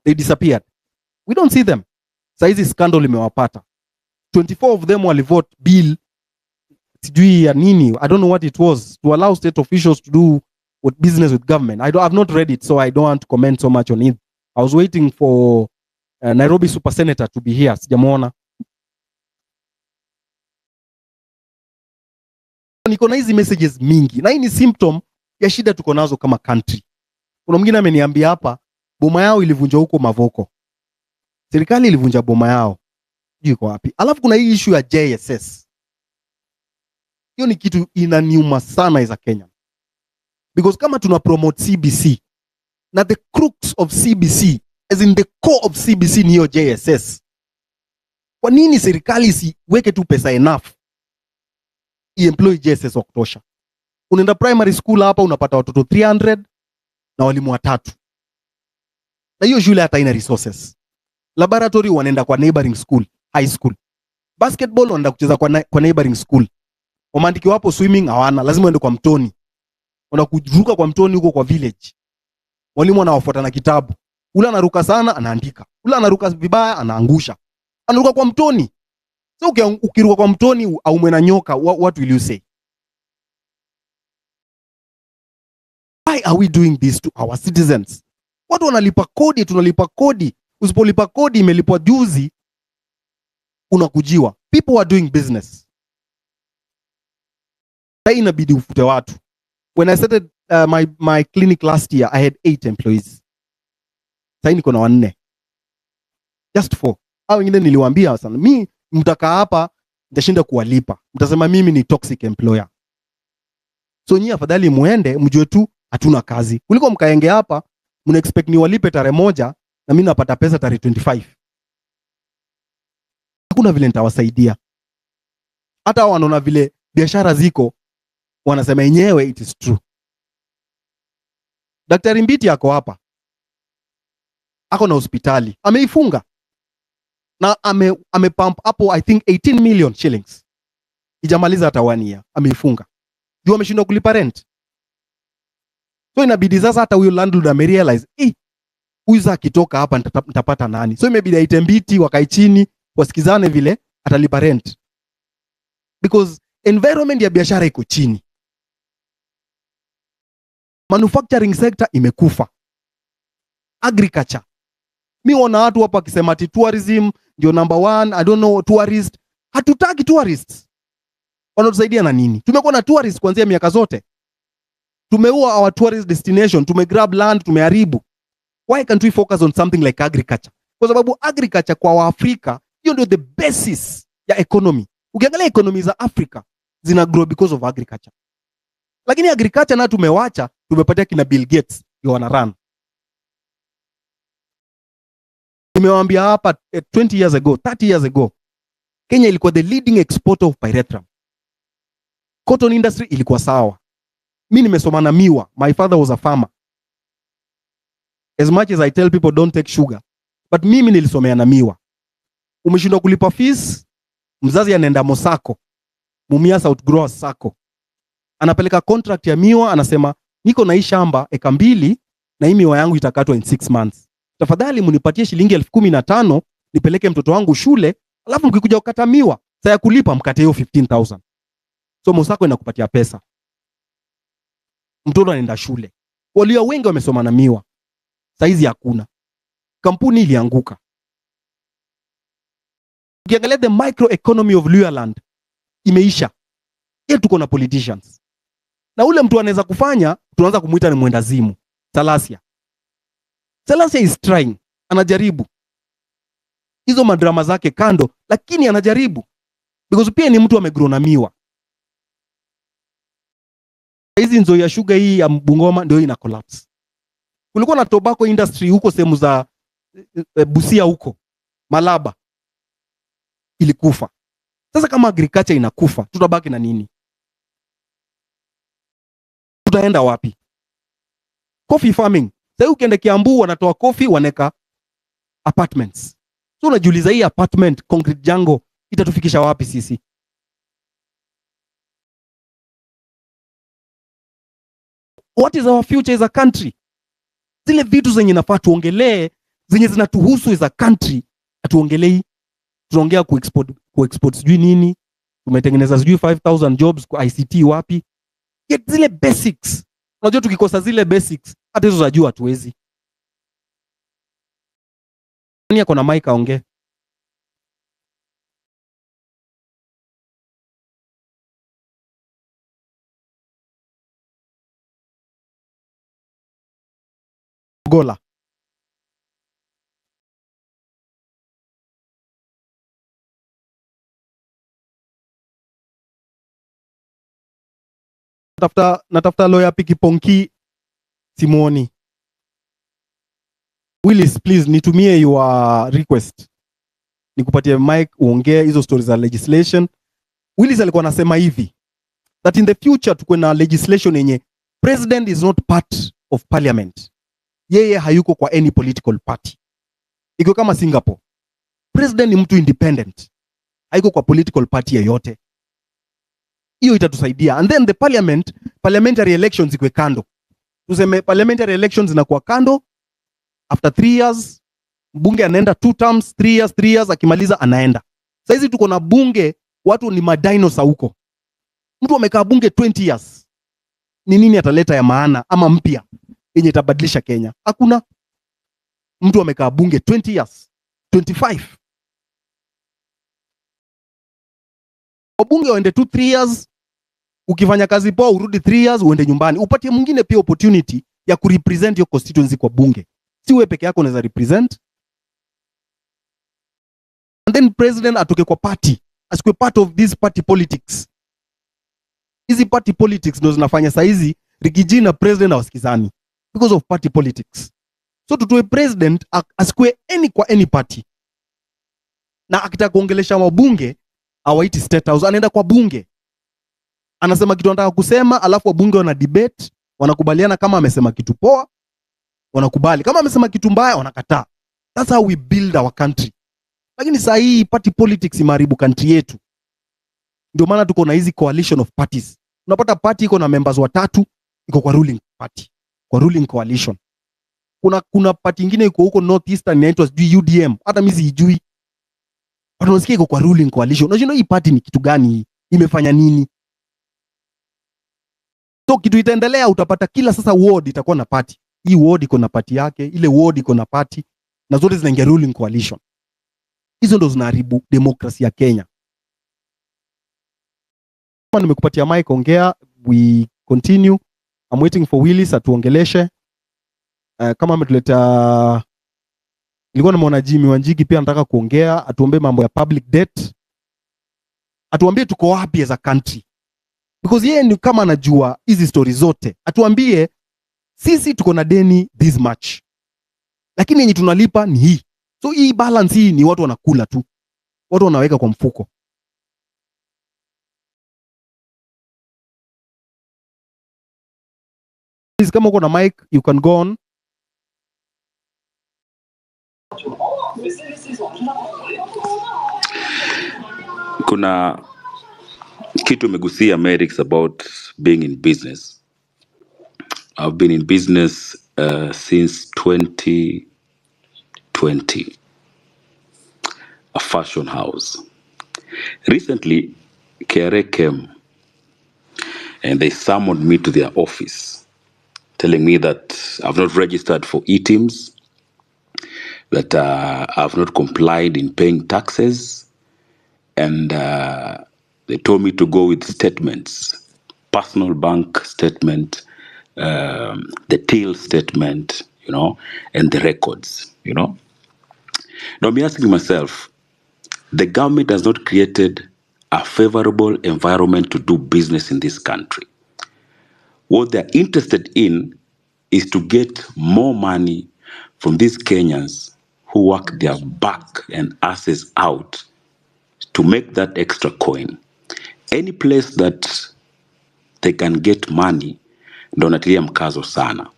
they disappeared. We don't see them. Saizi scandal imewapata. 24 of them walivote bill sijui ya nini, I don't know what it was, to allow state officials to do what business with government. I've not read it, so I don't want to comment so much on it. I was waiting for Nairobi Super Senator to be here, sijamuona. Niko na hizi messages mingi, na hii ni symptom ya shida tuko nazo kama country. Kuna mwingine ameniambia hapa, boma yao ilivunjwa huko Mavoko. Serikali ilivunja boma yao. Sijui iko wapi. Alafu kuna hii issue ya JSS. Hiyo ni kitu inaniuma sana as a Kenyan. Because kama tuna promote CBC, na the crux of CBC, as in the core of CBC ni hiyo JSS. Kwa nini serikali siweke tu pesa enough i-employ JSS wa kutosha? Unaenda primary school hapa unapata watoto 300 na walimu 3. Na hiyo shule hata ina resources. Laboratory wanaenda kwa neighboring school, high school. Basketball wanaenda kucheza kwa neighboring school. Wamandiki wapo swimming hawana, lazima waende kwa mtoni. Wanakuruka kwa mtoni huko kwa village. Walimu wanawafuata na kitabu. Ule anaruka sana anaandika. Ule anaruka vibaya anaangusha. Anaruka kwa mtoni. So ukiruka kwa mtoni au mwena nyoka, what will you say? Why are we doing this to our citizens? Watu wanalipa kodi, tunalipa kodi. Usipolipa kodi imelipwa juzi unakujiwa. People are doing business. Sasa inabidi ufute watu. When I started my clinic last year, I had 8 employees. Sasa niko na 4. Just 4. Hao wengine niliwaambia sana, mimi mtakaa hapa nitashinda kuwalipa. Mtasema mimi ni toxic employer. So nyinyi afadhali muende mjue tu hatuna kazi. Kuliko mkaenge hapa mna expect ni walipe tarehe 1 na mimi napata pesa tarehe 25. Hakuna vile nitawasaidia. Hata wanaona vile biashara ziko wanasema yenyewe it is true. Daktari Mbiti ako hapa. Ako na hospitali. Ameifunga. Na amepump hapo I think 18 million shillings. Ijamaliza hata 1 year. Ameifunga. Juu ameshindwa kulipa rent. So inabidi sasa hata huyo landlord amerealize, huyu za kitoka hapa nitapata nani? So imebidi aite Mbiti wakae chini wasikizane vile atalipa rent. Because environment ya biashara iko chini. Manufacturing sector imekufa. Agriculture. Mimi wana watu hapa wakisema ati tourism ndio number 1, I don't know, tourist. Hatutaki tourists. Wanatusaidia na nini? Tumekuwa na tourists kuanzia miaka zote. Tumeua our tourist destination, tumegrab land, tumeharibu. Why can't we focus on something like agriculture? Kwa sababu agriculture kwa Waafrika hiyo ndio the basis ya economy. Ukiangalia economy za Africa zina grow because of agriculture. Lakini agriculture na tumewacha, tumepatia kina Bill Gates ndio wana run. Nimewaambia hapa 20 years ago, 30 years ago, Kenya ilikuwa the leading exporter of pyrethrum. Cotton industry ilikuwa sawa. Mimi nimesoma na miwa. My father was a farmer. As much as I tell people don't take sugar, but mimi nilisomea na miwa. Umeshindwa kulipa fees, mzazi anaenda Mosako, Mumia South Growers Sako. Anapeleka contract ya miwa, anasema niko na hii shamba eka 2 na hii miwa yangu itakatwa in 6 months. Tafadhali munipatie shilingi 15,000 nipeleke mtoto wangu shule, alafu mkikuja kukata miwa, saa ya kulipa mkate hiyo 15,000. So Mosako inakupatia pesa. Mtoto anaenda shule. Walio wengi wamesoma na miwa. Saizi hakuna. Kampuni ilianguka. Ukiangalia the microeconomy of Luyaland imeisha. Yeye tuko na politicians. Na ule mtu anaweza kufanya, tunaanza kumuita ni mwendazimu. Salasia. Salasia is trying. Anajaribu. Hizo madrama zake kando, lakini anajaribu. Because pia ni mtu amegrow na miwa. Hizi nzo ya sugar hii ya Bungoma ndio ina collapse. Kulikuwa na tobacco industry huko sehemu za Busia huko, Malaba, ilikufa. Sasa kama agriculture inakufa, tutabaki na nini? Tutaenda wapi? Coffee farming. Sasa ukienda Kiambu wanatoa coffee waneka apartments. So unajiuliza hii apartment concrete jungle itatufikisha wapi sisi? What is our future as a country? Zile vitu zenye nafaa tuongelee, zenye zinatuhusu as a country, atuongelei. Tunaongea kuexport sijui nini, tumetengeneza sijui 5000 jobs kwa ICT wapi. Get zile basics. Unajua tukikosa zile basics, hata hizo za juu hatuwezi. Nani ako na mic aongee? Gola. Natafuta lawyer Pikiponki Simoni. Willis, please nitumie your request. Nikupatie mic uongee hizo stories za legislation. Willis alikuwa anasema hivi that in the future tuko na legislation yenye president is not part of parliament. Yeye hayuko kwa any political party. Iko kama Singapore. President ni mtu independent. Hayuko kwa political party yoyote. Hiyo itatusaidia. And then the parliamentary elections ikwe kando. Tuseme parliamentary elections zinakuwa kando. After 3 years, bunge anaenda 2 terms, 3 years, akimaliza anaenda. Saizi tuko na bunge, watu ni madinosaur huko. Mtu amekaa bunge 20 years. Ni nini ataleta ya maana ama mpya yenye itabadilisha Kenya? Hakuna. Mtu amekaa bunge 20 years, 25. Wabunge waende 2-3 years, ukifanya kazi poa urudi 3 years uende nyumbani. Upatie mwingine pia opportunity ya kurepresent your constituency kwa bunge. Si wewe peke yako unaweza represent. And then president atoke kwa party, asikwe part of this party politics. Hizi party politics ndio zinafanya saizi Rigiji na president hawasikizani because of party politics. So tutoe president asikwe kwa any party. Na akitaka kuongelesha wabunge hawaiti state house, anaenda kwa bunge. Anasema kitu anataka kusema, alafu wabunge wana debate, wanakubaliana kama amesema kitu poa, wanakubali. Kama amesema kitu mbaya, wanakataa. That's how we build our country. Lakini saa hii party politics imeharibu country yetu. Ndio maana tuko na hizi coalition of parties. Unapata party iko na members 3, iko kwa ruling party, kwa ruling coalition. Kuna party nyingine iko huko northeastern inaitwa UDM, hata mimi sijui. Watu wanasikia iko kwa ruling coalition. Unajua hii party ni kitu gani hii? Imefanya nini? So kitu itaendelea, utapata kila sasa ward itakuwa na party. Hii ward iko na party yake, ile ward iko na party, na zote zinaingia ruling coalition. Hizo ndo zinaharibu demokrasia ya Kenya. Kama nimekupatia mic ongea, we continue. I'm waiting for Willis atuongeleshe. Kama ametuleta, nilikuwa namuona Jimmy Wanjigi pia anataka kuongea, atuombe mambo ya public debt. Atuambie tuko wapi as a country. Because yeye ni kama anajua hizi stories zote. Atuambie sisi tuko na deni this much, lakini yenye tunalipa ni hii. So hii balance hii ni watu wanakula tu, watu wanaweka kwa mfuko. Please, kama uko na mic you can go on. Kuna kitu umegusia Merix about being in business. I've been in business since 2020, a fashion house. Recently, KRA came and they summoned me to their office, telling me that I've not registered for e-teams, that I've not complied in paying taxes, and they told me to go with statements, personal bank statement, the till statement, and the records, Now I'm asking myself, the government has not created a favorable environment to do business in this country. What they're interested in is to get more money from these Kenyans who work their back and asses out to make that extra coin. Any place that they can get money, ndo natilia mkazo sana.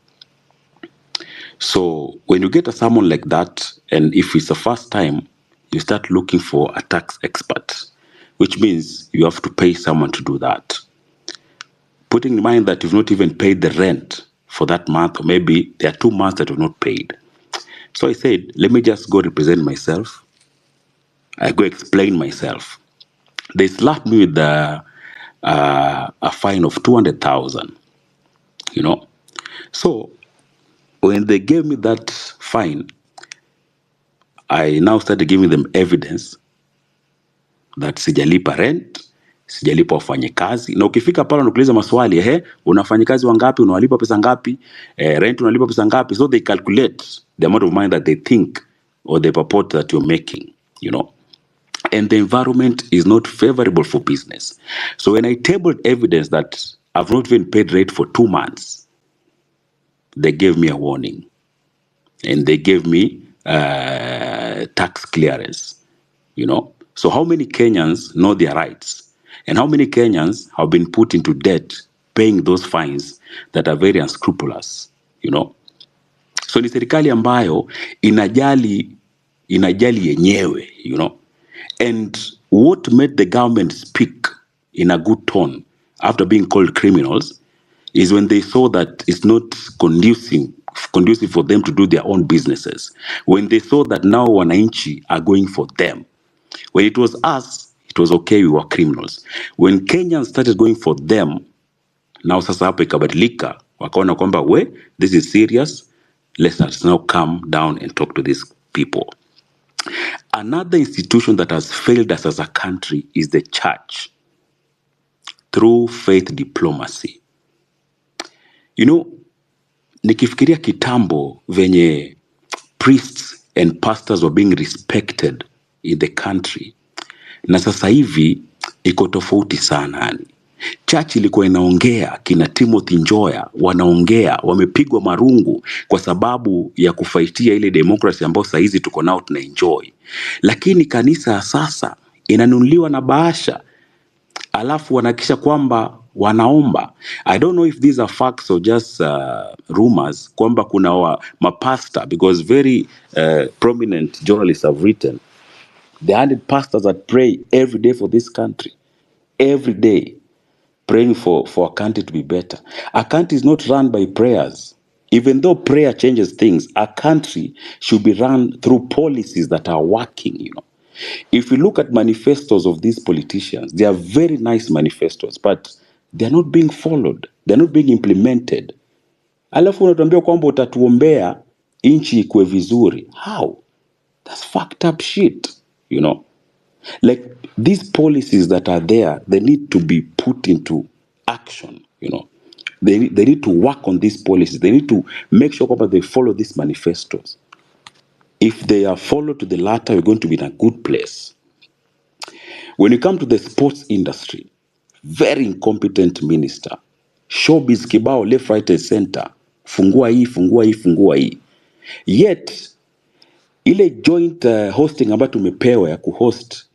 So when you get someone like that, and if it's the first time, you start looking for a tax expert, which means you have to pay someone to do that. Putting in mind that you've not even paid the rent for that month, or maybe there are 2 months that were not paid. So I said, let me just go represent myself. I go explain myself. They slapped me with a fine of 200,000, you know. So when they gave me that fine, I now started giving them evidence that sijalipa rent, sijalipa wafanyikazi. Na ukifika pale unakuuliza maswali, unafanyikazi wangapi, unawalipa pesa ngapi, rent unalipa pesa ngapi? So they calculate the amount of money that they think or they purport that you're making, you know. And the environment is not favorable for business. So when I tabled evidence that I've not even paid rent for 2 months, they gave me a warning. And they gave me tax clearance, you know. So how many Kenyans know their rights? And how many Kenyans have been put into debt paying those fines that are very unscrupulous, you know? So ni serikali ambayo inajali yenyewe, you know. And what made the government speak in a good tone after being called criminals is when they saw that it's not conducive for them to do their own businesses. When they saw that now wananchi are going for them. When it was us, it was okay, we were criminals. When Kenyans started going for them, now sasa hapo ikabadilika, wakaona kwamba this is serious, let us now come down and talk to these people. Another institution that has failed us as a country is the church through faith diplomacy. You know, nikifikiria kitambo venye priests and pastors were being respected in the country, na sasa hivi iko tofauti sana yani. Church ilikuwa inaongea, kina Timothy Njoya wanaongea, wamepigwa marungu kwa sababu ya kufaitia ile democracy ambayo sasa hizi tuko nao tunaenjoy. Lakini kanisa sasa inanunuliwa na bahasha, alafu wanakisha kwamba wanaomba. I don't know if these are facts or just rumors, kwamba kuna mapasta, because very prominent journalists have written the 100 pastors that pray every day for this country, every day, praying for a country to be better. A country is not run by prayers. Even though prayer changes things, a country should be run through policies that are working, you know. If you look at manifestos of these politicians, they are very nice manifestos, but they're not being followed. They're not being implemented. Alafu unatuambia kwamba utatuombea inchi ikuwe vizuri. How? That's fucked up shit, you know. Like, these policies that are there, they need to be put into action, you know. They need to work on these policies. They need to make sure that they follow these manifestos. If they are followed to the latter, we're going to be in a good place. When you come to the sports industry, very incompetent minister. Showbiz kibao, left, right, and center. Fungua hii, fungua hii, fungua hii. Yet, ile joint hosting ambayo tumepewa ya kuhost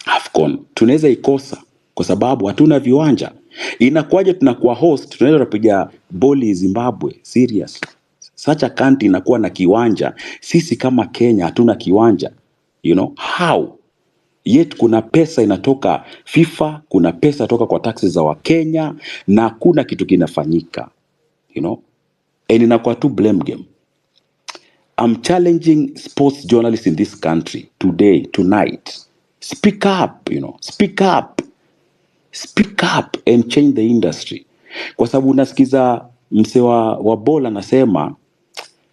AFCON, tunaweza ikosa kwa sababu hatuna viwanja. Inakuwaje tunakuwa host, tunaweza kupiga boli Zimbabwe? Serious. Such a country inakuwa na kiwanja. Sisi kama Kenya hatuna kiwanja. You know, how? Yet kuna pesa inatoka FIFA, kuna pesa inatoka kwa taxes za Wakenya, na hakuna kitu kinafanyika. You know? And inakuwa tu blame game. I'm challenging sports journalists in this country today, tonight. Speak up, you know. Speak up. Speak up and change the industry. Kwa sababu unasikiza mse wa bola anasema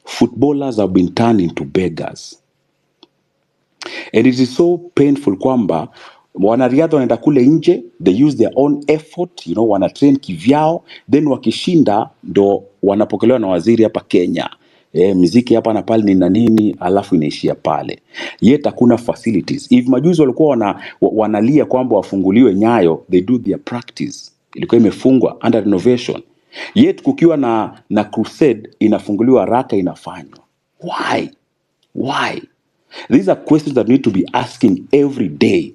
footballers have been turned into beggars. And it is so painful kwamba wanariadha wanaenda kule nje, they use their own effort, you know, wanatrain kivyao, then wakishinda ndo wanapokelewa na waziri hapa Kenya. Muziki hapa na pale ni nini, alafu inaishia pale. Yet hakuna facilities. If majuzi walikuwa wanalia kwamba wafunguliwe Nyayo, they do their practice. Ilikuwa imefungwa under renovation. Yet kukiwa na crusade inafunguliwa haraka inafanywa. Why? Why? These are questions that we need to be asking every day.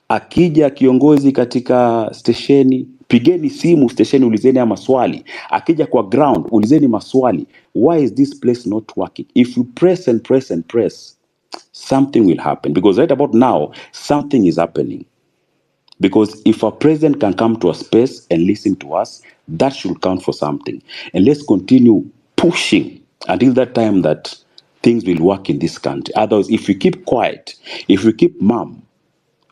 Akija kiongozi katika stesheni, pigeni simu stesheni, ulizeni ya maswali. Akija kwa ground, ulizeni maswali. Why is this place not working? If you press and press and press, something will happen. Because right about now, something is happening. Because if a president can come to a space and listen to us, that should count for something. And let's continue pushing until that time that things will work in this country. Otherwise, if we keep quiet, if we keep mum,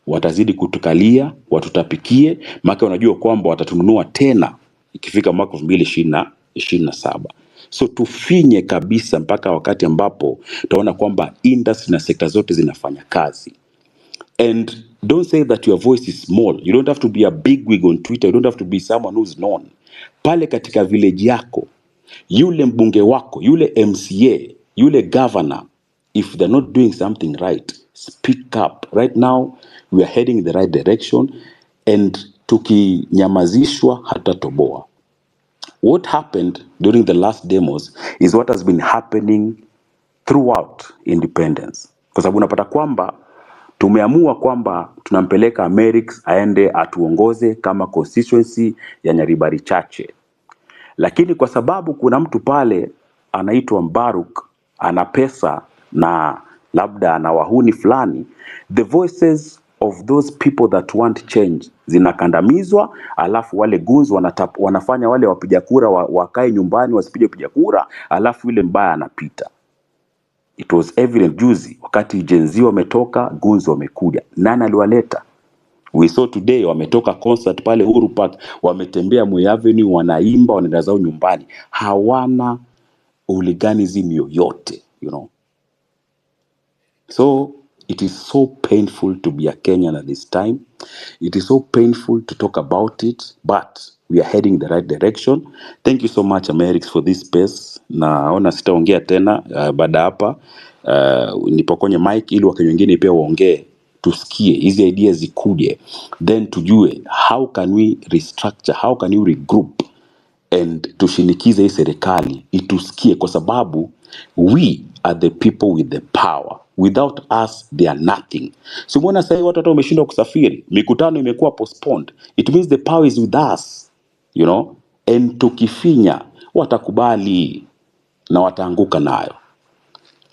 watazidi kutukalia, watutapikie, maka unajua kwamba watatununua tena ikifika mwaka 2027. So tufinye kabisa mpaka wakati ambapo tutaona kwamba industry na sekta zote zinafanya kazi. And don't say that your voice is small. You don't have to be a big wig on Twitter. You don't have to be someone who's known. Pale katika village yako, yule mbunge wako, yule MCA, yule governor, if they're not doing something right, speak up. Right now, we are heading in the right direction, and tukinyamazishwa hatatoboa. What happened during the last demos is what has been happening throughout independence. Kwa sababu unapata kwamba tumeamua kwamba tunampeleka Amerix aende atuongoze kama constituency ya Nyaribari Chache. Lakini kwa sababu kuna mtu pale anaitwa Mbaruk, ana pesa na labda ana wahuni fulani, the voices of those people that want change zinakandamizwa, alafu wale goons wanafanya wale wapiga kura wakae nyumbani wasipige piga kura, alafu yule mbaya anapita. It was evident juzi wakati Gen Z wametoka, goons wamekuja. Nani aliwaleta? We saw today wametoka concert pale Uhuru Park, wametembea Moi Avenue, wanaimba, wanaenda zao nyumbani. Hawana hooliganism yoyote, you know. So it is so painful to be a Kenyan at this time. It is so painful to talk about it, but we are heading the right direction. Thank you so much, Amerix, for this space. Naona sitaongea tena baada hapa. Nipokonye mic ili wakati wengine pia waongee, tusikie hizi ideas zikuje, then tujue how can we restructure, how can we regroup and tushinikize hii serikali itusikie, kwa sababu we are the people with the power. Without us they are nothing. So mbona sasa watu hata wameshindwa kusafiri, mikutano imekuwa postponed, it means the power is with us, you know. And tukifinya watakubali na wataanguka nayo.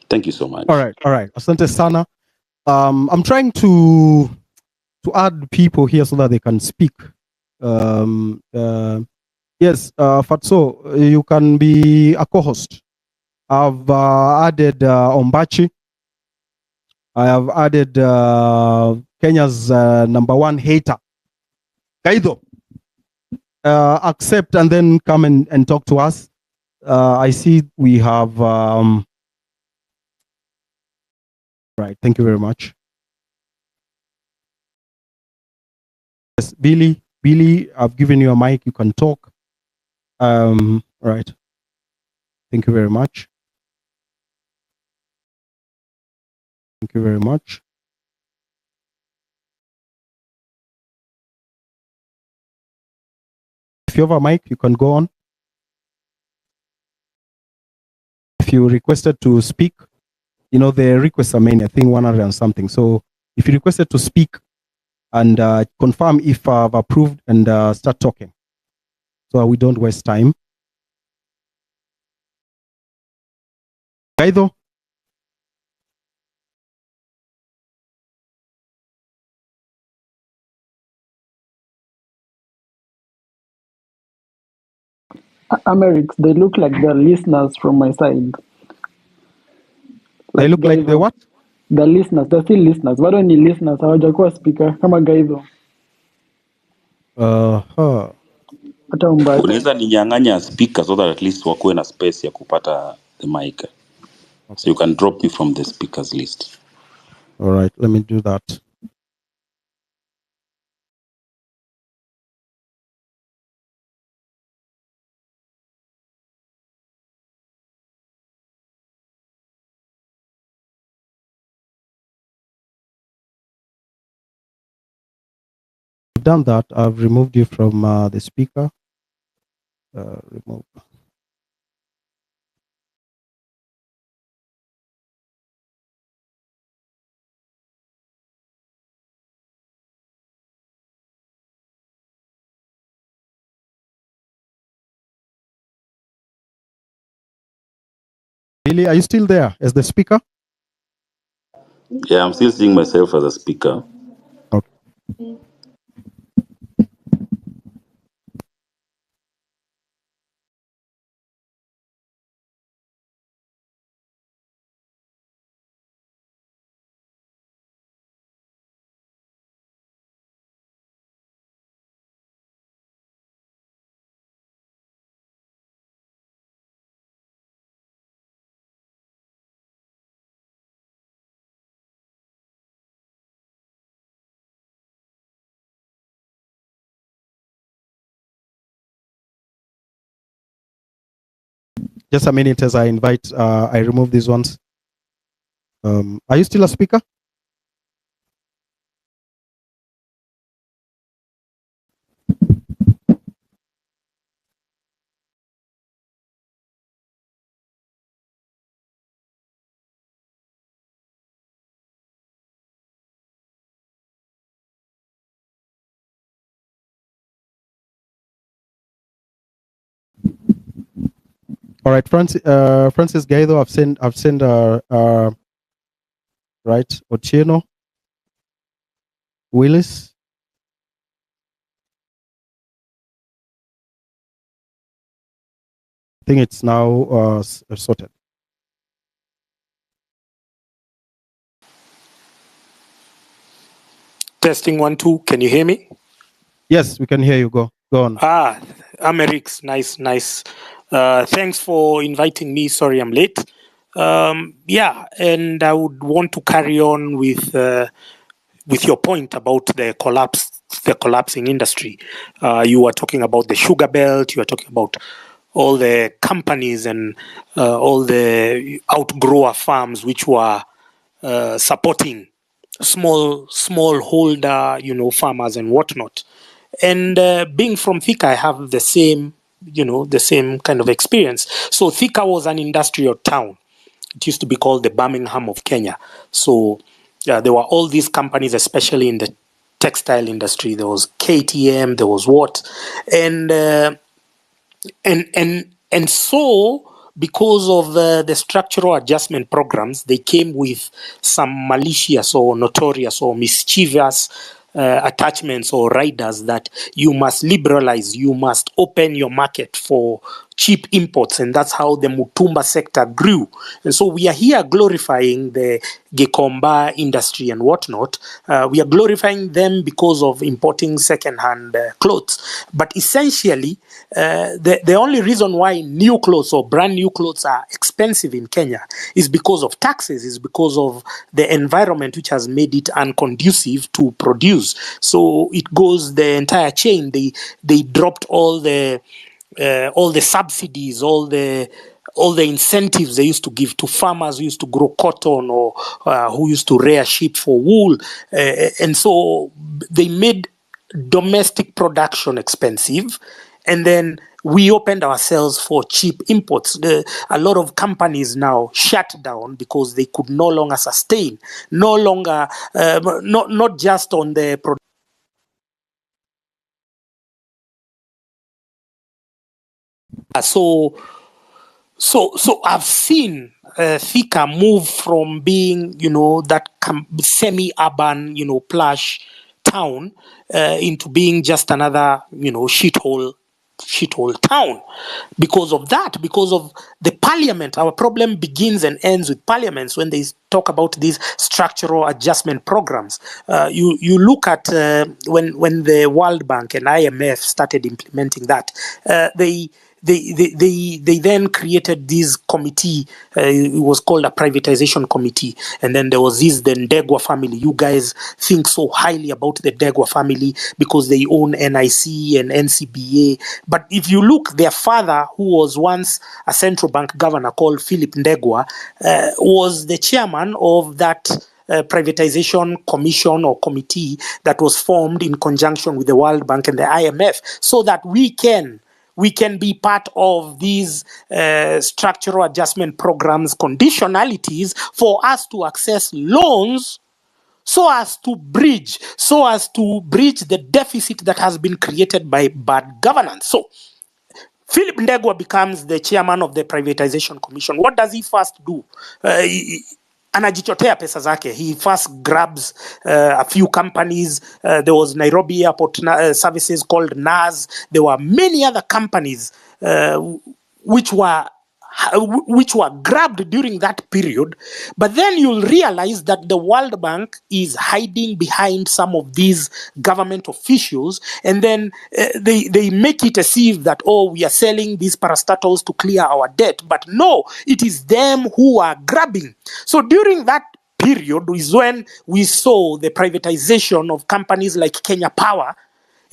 Thank you so much. All right. Asante sana. I'm trying to add people here so that they can speak. Yes, Fatso, you can be a co-host. I've added Ombachi. I have added Kenya's #1 hater, Kaido. Accept and then come and talk to us. I see we have... right, thank you very much. Yes, Billy, I've given you a mic, you can talk. Right. Thank you very much. Thank you very much. If you have a mic, you can go on. If you requested to speak, you know, the requests are many, I think 100 and something. So if you requested to speak and confirm if I've approved and start talking, so we don't waste time. Kaido? Amerix, they look like the listeners from my side. They look like the what? The listeners, they're still listeners. Why don't you listeners? Hawajakuwa speaker kama Gaidho. Hata Umbachi. Unaweza ninyang'anya speaker so that at least wakuwe na space ya kupata the mic. Okay. So you can drop me from the speakers list. All right, let me do that. I've done that. I've removed you from the speaker. Remove. Billy, are you still there as the speaker? Yeah, I'm still seeing myself as a speaker. Okay. Just a minute as I invite, I remove these ones. Are you still a speaker? All right, Francis Gaido, I've sent right, Ochieno, Willis. I think it's now sorted. Testing 1 2. Can you hear me? Yes, we can hear you. Go on. Amerix, nice. Thanks for inviting me. Sorry, I'm late. Yeah, and I would want to carry on with your point about the collapsing industry. You were talking about the sugar belt. You were talking about all the companies and all the outgrower farms which were supporting small holder, farmers and whatnot. And being from Thika, I have the same kind of experience. So Thika was an industrial town. It used to be called the Birmingham of Kenya. So there were all these companies, especially in the textile industry. There was KTM, there was what, and so because of the structural adjustment programs, they came with some malicious or notorious or mischievous attachments or riders that you must liberalize, you must open your market for cheap imports, and that's how the Mutumba sector grew. And so we are here glorifying the Gekomba industry and whatnot. We are glorifying them because of importing second-hand clothes. But essentially, the only reason why new clothes or brand new clothes are expensive in Kenya is because of taxes, is because of the environment which has made it unconducive to produce. So it goes the entire chain. They dropped all the subsidies, all the incentives they used to give to farmers who used to grow cotton or who used to rear sheep for wool. And so they made domestic production expensive. And then we opened ourselves for cheap imports. A lot of companies now shut down because they could no longer sustain, no longer, not just on the production. So I've seen Thika move from being, that semi-urban, plush town into being just another, shithole town. Because of that, because of the parliament. Our problem begins and ends with parliaments when they talk about these structural adjustment programs. You look at when the World Bank and IMF started implementing that, they then created this committee. It was called a privatization committee. And then there was the Ndegwa family. You guys think so highly about the Ndegwa family because they own NIC and NCBA. But if you look, their father, who was once a central bank governor called Philip Ndegwa, was the chairman of that privatization commission or committee that was formed in conjunction with the World Bank and the IMF, so that we can be part of these structural adjustment programs, conditionalities for us to access loans so as to bridge the deficit that has been created by bad governance. So Philip Ndegwa becomes the chairman of the privatization commission. What does he first do? Anajichotea pesa zake. He first grabs a few companies. There was Nairobi Airport Services called NAS. There were many other companies which were grabbed during that period. But then you'll realize that the World Bank is hiding behind some of these government officials, and then they make it as if that, we are selling these parastatals to clear our debt. But no, it is them who are grabbing. So during that period is when we saw the privatization of companies like Kenya Power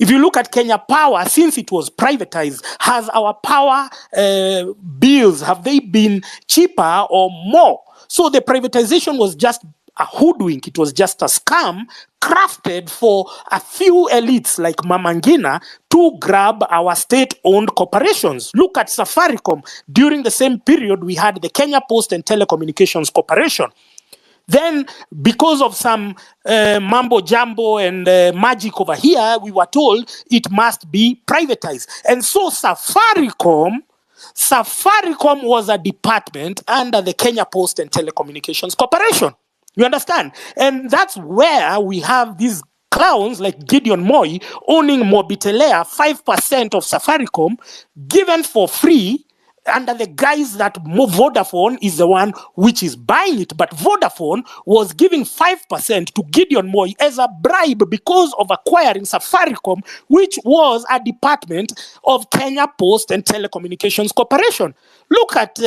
If you look at Kenya Power, since it was privatized, has our power bills, have they been cheaper or more? So the privatization was just a hoodwink. It was just a scam crafted for a few elites like Mamangina to grab our state-owned corporations. Look at Safaricom. During the same period, we had the Kenya Post and Telecommunications Corporation. Then, because of some mambo jumbo and magic over here, we were told it must be privatized. And so Safaricom was a department under the Kenya Post and Telecommunications Corporation. You understand? And that's where we have these clowns like Gideon Moi owning Mobitelea, 5% of Safaricom, given for free, under the guise that Vodafone is the one which is buying it. But Vodafone was giving 5% to Gideon Moi as a bribe because of acquiring Safaricom, which was a department of Kenya Post and Telecommunications Corporation. Look at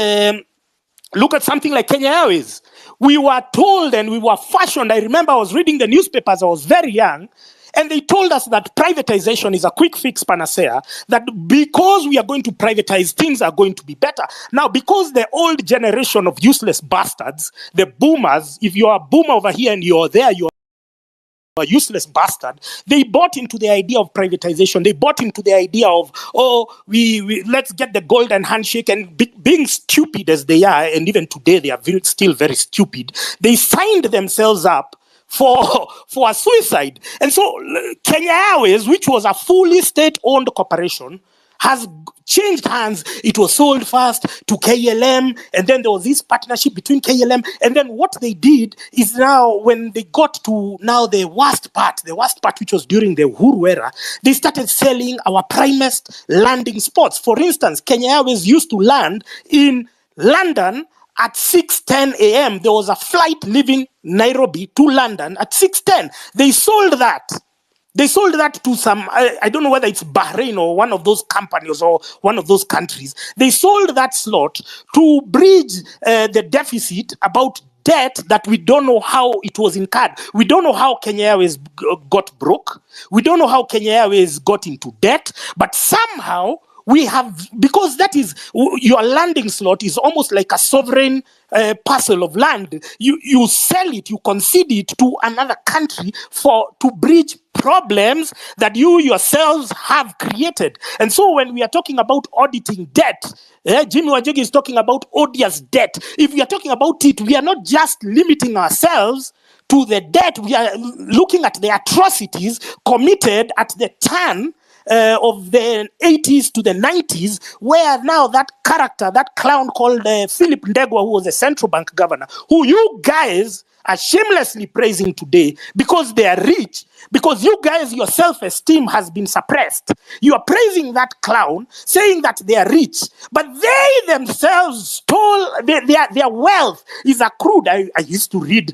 something like Kenya Airways. We were told and we were fashioned. I remember I was reading the newspapers, I was very young, and they told us that privatization is a quick fix panacea, that because we are going to privatize, things are going to be better. Now, because the old generation of useless bastards, the boomers, if you're a boomer over here and you're there, you're a useless bastard, they bought into the idea of privatization. They bought into the idea of, let's get the golden handshake, and being stupid as they are, and even today they are still very stupid, they signed themselves up for a suicide. And so Kenya Airways, which was a fully state-owned corporation, has changed hands. It was sold first to KLM, and then there was this partnership between KLM, and then what they did is now, when they got to now the worst part, which was during the Uhuru era, they started selling our primest landing spots. For instance, Kenya Airways used to land in London at 6:10 a.m. There was a flight leaving Nairobi to London at 6:10. They sold that. They sold that to some, I don't know whether it's Bahrain or one of those companies or one of those countries. They sold that slot to bridge the deficit about debt that we don't know how it was incurred. We don't know how Kenya Airways got broke. We don't know how Kenya Airways got into debt, but somehow we have, because that is, your landing slot is almost like a sovereign parcel of land. You sell it, you concede it to another country to bridge problems that you yourselves have created. And so when we are talking about auditing debt, Jimmy Wanjigi is talking about odious debt. If we are talking about it, we are not just limiting ourselves to the debt. We are looking at the atrocities committed at the turn of the 80s to the 90s, where now that character, that clown called Philip Ndegwa, who was a central bank governor, who you guys are shamelessly praising today because they are rich, because you guys, your self-esteem has been suppressed. You are praising that clown, saying that they are rich, but they themselves stole, their wealth is accrued. I used to read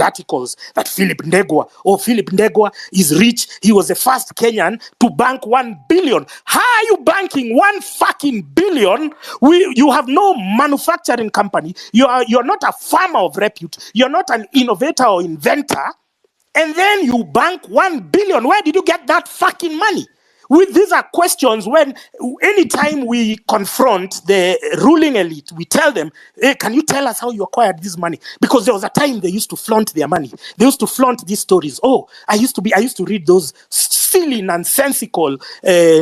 articles that Philip Ndegwa is rich. He was the first Kenyan to bank 1 billion. How are you banking 1 fucking billion? You have no manufacturing company. You're not a farmer of repute. You're not an innovator or inventor. And then you bank 1 billion. Where did you get that fucking money? These are questions when, anytime we confront the ruling elite, we tell them, hey, can you tell us how you acquired this money? Because there was a time they used to flaunt their money. They used to flaunt these stories. Oh, I used to read those silly, nonsensical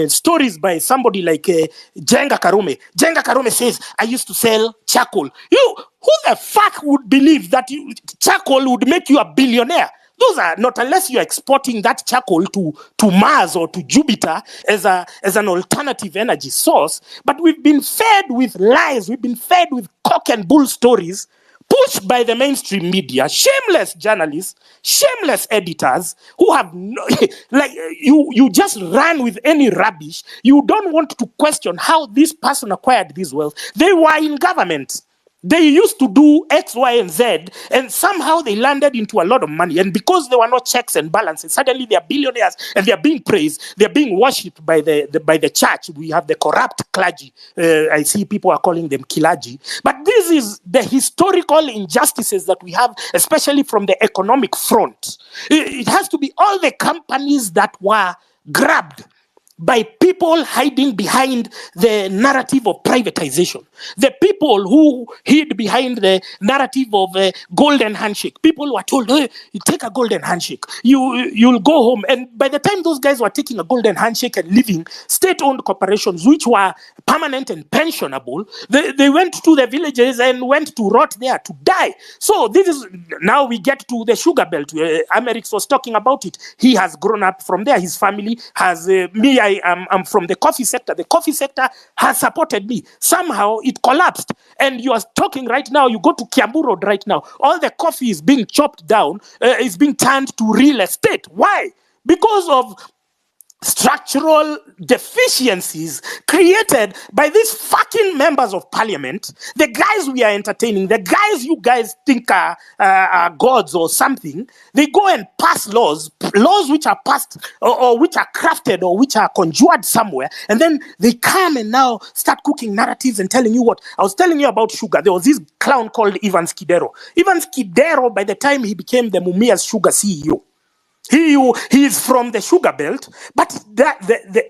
stories by somebody like Jenga Karume. Jenga Karume says, I used to sell charcoal. Who the fuck would believe that charcoal would make you a billionaire? Those are not, unless you're exporting that charcoal to Mars or to Jupiter as an alternative energy source. But we've been fed with lies. We've been fed with cock and bull stories pushed by the mainstream media, shameless journalists, shameless editors who have you just run with any rubbish. You don't want to question how this person acquired this wealth. They were in government. They used to do X, Y, and Z, and somehow they landed into a lot of money. And because there were no checks and balances, suddenly they are billionaires and they are being praised. They are being worshipped by the church. We have the corrupt clergy. I see people are calling them kilaji. But this is the historical injustices that we have, especially from the economic front. It has to be all the companies that were grabbed by people hiding behind the narrative of privatization. The people who hid behind the narrative of a golden handshake. People were told, hey, you take a golden handshake, you'll go home. And by the time those guys were taking a golden handshake and leaving, state-owned corporations, which were permanent and pensionable, they went to the villages and went to rot there to die. So this is, now we get to the sugar belt. Amerix was talking about it. He has grown up from there. His family has, I'm from the coffee sector. The coffee sector has supported me. Somehow it collapsed. And you are talking right now, you go to Kiambu Road right now, all the coffee is being chopped down, is being turned to real estate. Why? Because of structural deficiencies created by these fucking members of parliament, the guys we are entertaining, the guys you guys think are gods or something. They go and pass laws which are passed or which are crafted or which are conjured somewhere, and then they come and now start cooking narratives and telling you what. I was telling you about sugar. There was this clown called Ivan Skidero. Ivan Skidero, by the time he became the Mumia's sugar CEO, he is from the sugar belt, but the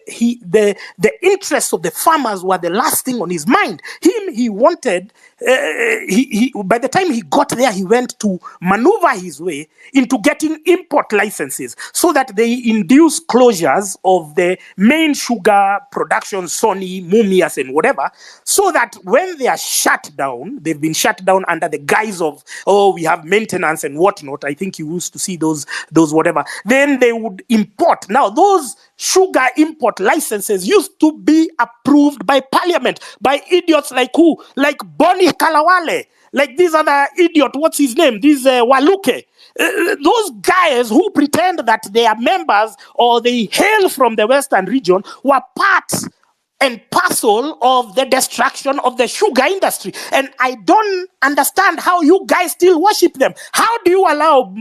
interests of the farmers were the last thing on his mind. He wanted, by the time he got there, he went to maneuver his way into getting import licenses so that they induce closures of the main sugar production, Sony, Mumias, and whatever, so that when they are shut down, they've been shut down under the guise of, oh, we have maintenance and whatnot. I think you used to see those whatever. Then they would import. Now, those sugar import licenses used to be approved by parliament, by idiots like who? Like Boni Kalawale, like this other idiot, what's his name? This Waluke. Those guys who pretend that they are members or they hail from the Western region were part and parcel of the destruction of the sugar industry. And I don't understand how you guys still worship them. How do you allow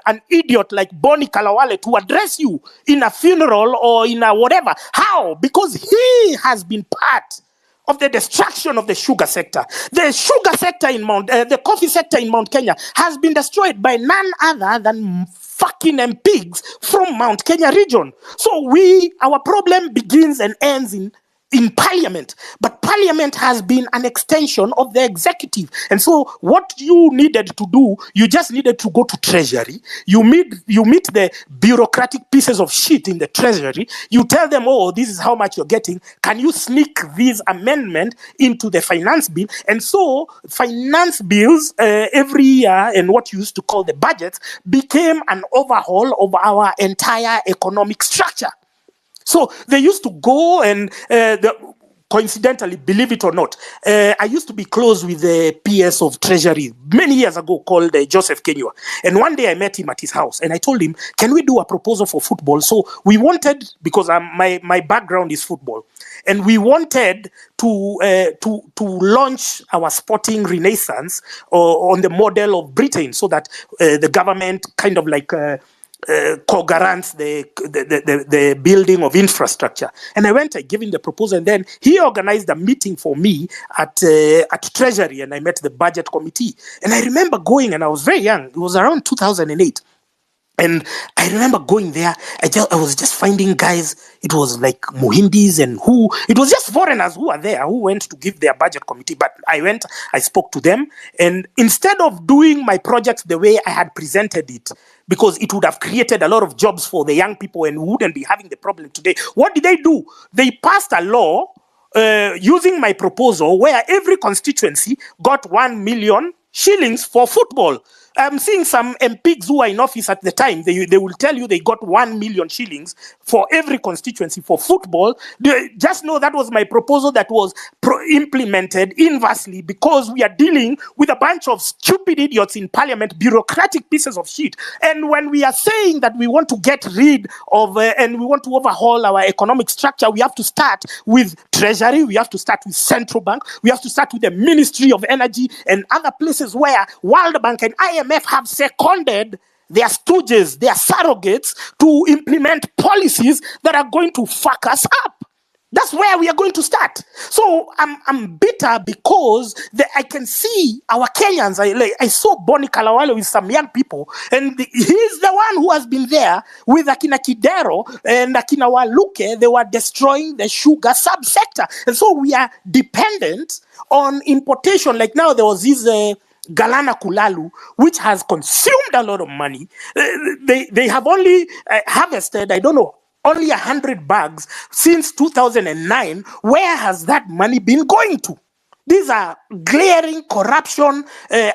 an idiot like Boni Kalawale to address you in a funeral or in a whatever? How? Because he has been part of the destruction of the sugar sector. The sugar sector in the coffee sector in Mount Kenya has been destroyed by none other than fucking MPs from Mount Kenya region. So our problem begins and ends in parliament, but parliament has been an extension of the executive. And so what you needed to do, you just needed to go to treasury. You meet the bureaucratic pieces of shit in the treasury. You tell them, oh, this is how much you're getting. Can you sneak this amendment into the finance bill? And so finance bills every year, and what you used to call the budgets, became an overhaul of our entire economic structure. So they used to go and, coincidentally, believe it or not, I used to be close with the PS of Treasury many years ago called Joseph Kenywa. And one day I met him at his house and I told him, can we do a proposal for football? So we wanted, because my background is football, and we wanted to launch our sporting renaissance on the model of Britain, so that the government kind of like co-guarants the building of infrastructure. And I gave him the proposal, and then he organized a meeting for me at Treasury, and I met the budget committee. And I remember going, and I was very young, it was around 2008. And I remember going there, I was just finding guys, it was like Muhindis and it was just foreigners who were there, who went to give their budget committee. But I spoke to them, and instead of doing my project the way I had presented it, because it would have created a lot of jobs for the young people and we wouldn't be having the problem today, what did they do? They passed a law using my proposal where every constituency got 1 million shillings for football. I'm seeing some MPs who are in office at the time, they will tell you they got 1 million shillings for every constituency for football. Just know that was my proposal that was implemented inversely, because we are dealing with a bunch of stupid idiots in parliament, bureaucratic pieces of shit. And when we are saying that we want to get rid of and we want to overhaul our economic structure, we have to start with Treasury, we have to start with Central Bank, we have to start with the Ministry of Energy and other places where World Bank and IMF have seconded their stooges, their surrogates, to implement policies that are going to fuck us up. That's where we are going to start. So I'm bitter because I can see our Kenyans. I saw Bonnie Kalawale with some young people, and he's the one who has been there with Akina Kidero and Akina Waluke. They were destroying the sugar subsector, and so we are dependent on importation. Like now, there was this Galana Kulalu, which has consumed a lot of money. They have only harvested, I don't know, only 100 bags since 2009. Where has that money been going to? These are glaring corruption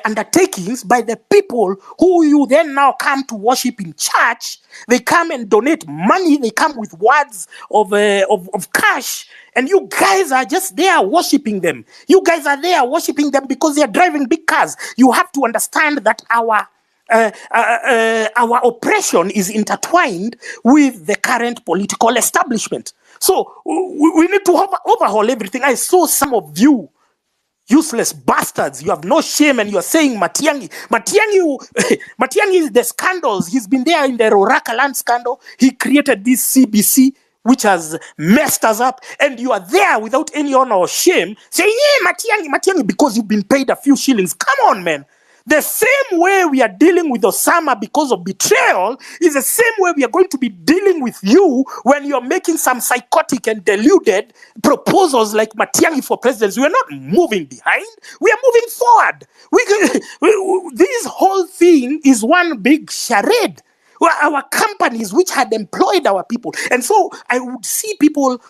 undertakings by the people who you then now come to worship in church. They come and donate money. They come with words of cash. And you guys are just there worshiping them. You guys are there worshiping them because they are driving big cars. You have to understand that our oppression is intertwined with the current political establishment. So we need to overhaul everything. I saw some of you useless bastards. You have no shame, and you are saying Matiang'i. Matiang'i is the scandals. He's been there in the Roraka land scandal. He created this CBC, which has messed us up, and you are there without any honor or shame saying, yeah, Matiang'i, because you've been paid a few shillings. Come on, man. The same way we are dealing with Osama because of betrayal is the same way we are going to be dealing with you when you're making some psychotic and deluded proposals like Matiang'i for presidency. We are not moving behind. We are moving forward. This whole thing is one big charade. Our companies which had employed our people. And so I would see people,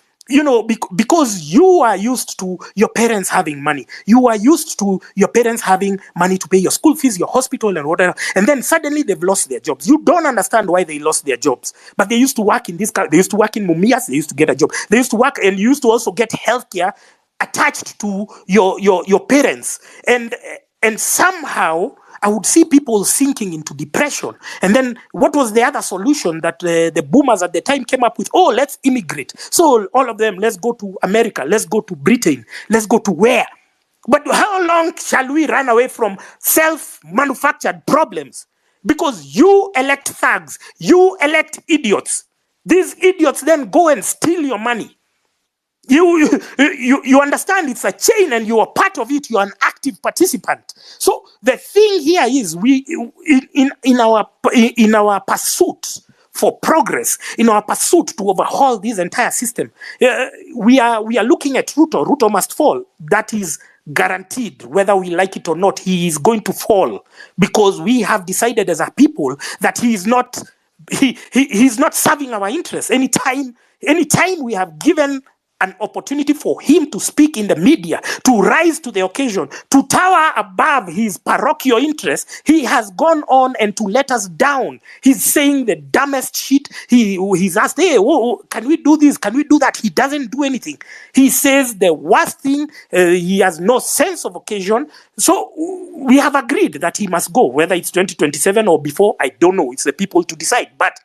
because you are used to your parents having money. You are used to your parents having money to pay your school fees, your hospital, and whatever. And then suddenly they've lost their jobs. You don't understand why they lost their jobs. But they used to work in they used to work in Mumias. They used to get a job. They used to work, and you used to also get healthcare attached to your parents. And somehow I would see people sinking into depression. And then what was the other solution that the boomers at the time came up with? Oh, let's immigrate. So all of them, let's go to America, let's go to Britain, let's go to where? But how long shall we run away from self-manufactured problems? Because you elect thugs, you elect idiots. These idiots then go and steal your money. You understand it's a chain, and you are part of it. You are an active participant. So the thing here is, we in our pursuit for progress, in our pursuit to overhaul this entire system, we are looking at Ruto. Ruto must fall. That is guaranteed, whether we like it or not. He is going to fall because we have decided as a people that he is not serving our interests. Anytime we have given an opportunity for him to speak in the media, to rise to the occasion, to tower above his parochial interests, he has gone on and to let us down. He's saying the dumbest shit. He's asked, hey, can we do this? Can we do that? He doesn't do anything. He says the worst thing. He has no sense of occasion. So we have agreed that he must go, whether it's 2027 or before, I don't know. It's the people to decide. But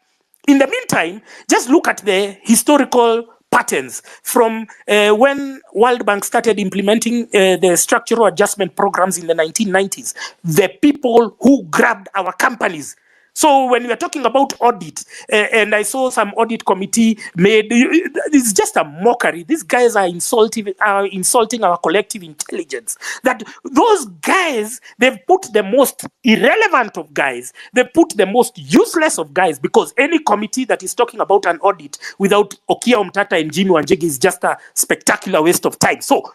in the meantime, just look at the historical patterns from when World Bank started implementing the structural adjustment programs in the 1990s. The people who grabbed our companies. So when we are talking about audit, and I saw some audit committee made, it's just a mockery. These guys are insulting our collective intelligence. That those guys, they've put the most irrelevant of guys, they put the most useless of guys, because any committee that is talking about an audit without Okia Omtata and Jimmy Wanjigi is just a spectacular waste of time. So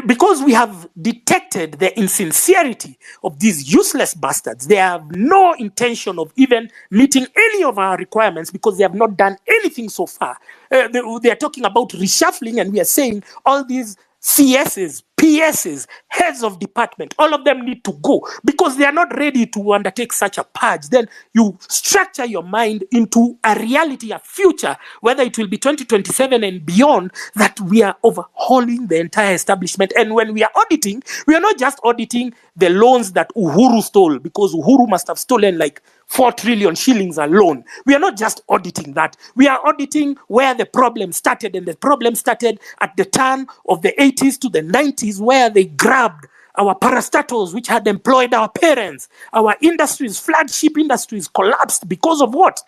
because we have detected the insincerity of these useless bastards, they have no intention of even meeting any of our requirements because they have not done anything so far. They are talking about reshuffling, and we are saying all these CSs, PSs, heads of department, all of them need to go because they are not ready to undertake such a purge. Then you structure your mind into a reality, a future, whether it will be 2027 and beyond, that we are overhauling the entire establishment. And when we are auditing, we are not just auditing the loans that Uhuru stole, because Uhuru must have stolen like 4 trillion shillings alone. We are not just auditing that. We are auditing where the problem started, and the problem started at the turn of the 80s to the 90s, where they grabbed our parastatals, which had employed our parents. Our industries, flagship industries, collapsed because of what?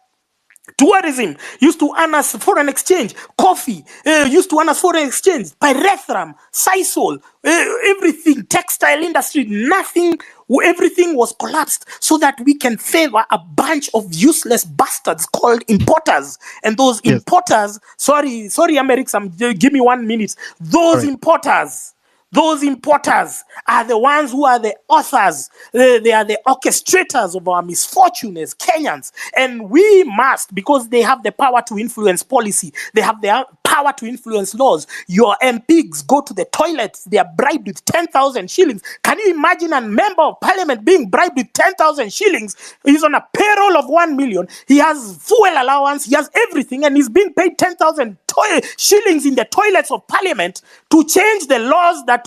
Tourism used to earn us foreign exchange. Coffee used to earn us foreign exchange. Pyrethrum, Sisal, everything, textile industry, nothing, everything was collapsed so that we can favor a bunch of useless bastards called importers. And those Yes. importers, sorry, Americs, give me 1 minute. Those All right. Those importers are the ones who are the authors. They are the orchestrators of our misfortune as Kenyans. And we must, because they have the power to influence policy, they have the power to influence laws. Your MPs go to the toilets, they are bribed with 10,000 shillings. Can you imagine a member of parliament being bribed with 10,000 shillings? He's on a payroll of 1 million. He has fuel allowance, he has everything, and he's being paid 10,000 shillings in the toilets of parliament to change the laws that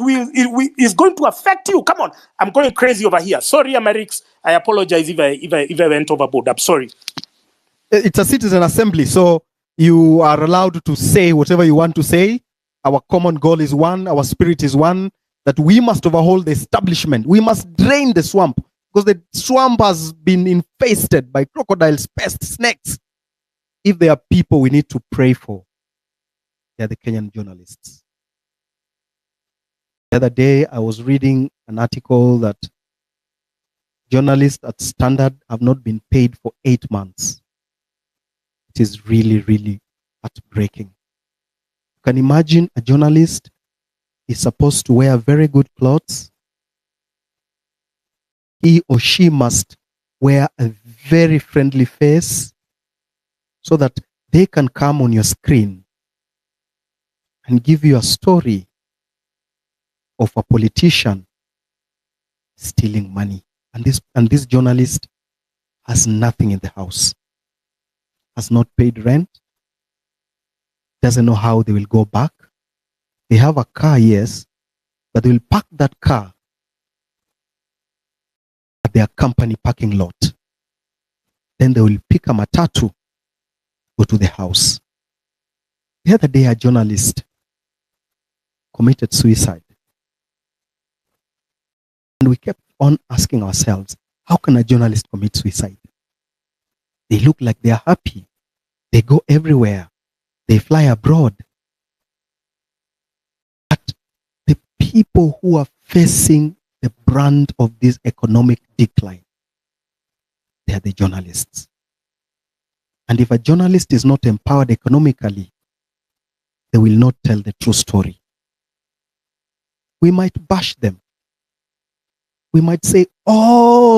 is going to affect you. Come on, I'm going crazy over here. Sorry, Americs. I apologize if I went overboard. I'm sorry. It's a citizen assembly, so you are allowed to say whatever you want to say. Our common goal is one, our spirit is one, that we must overhaul the establishment. We must drain the swamp, because the swamp has been infested by crocodiles, pests, snakes. If there are people we need to pray for, they're the Kenyan journalists. The other day, I was reading an article that journalists at Standard have not been paid for 8 months. It is really, really heartbreaking. You can imagine a journalist is supposed to wear very good clothes. He or she must wear a very friendly face so that they can come on your screen and give you a story of a politician stealing money. And this journalist has nothing in the house, has not paid rent, doesn't know how they will go back. They have a car, yes, but they will park that car at their company parking lot. Then they will pick a matatu, go to the house. The other day, a journalist committed suicide. And we kept on asking ourselves, how can a journalist commit suicide? They look like they are happy. They go everywhere. They fly abroad. But the people who are facing the brunt of this economic decline, they are the journalists. And if a journalist is not empowered economically, they will not tell the true story. We might bash them. We might say, oh,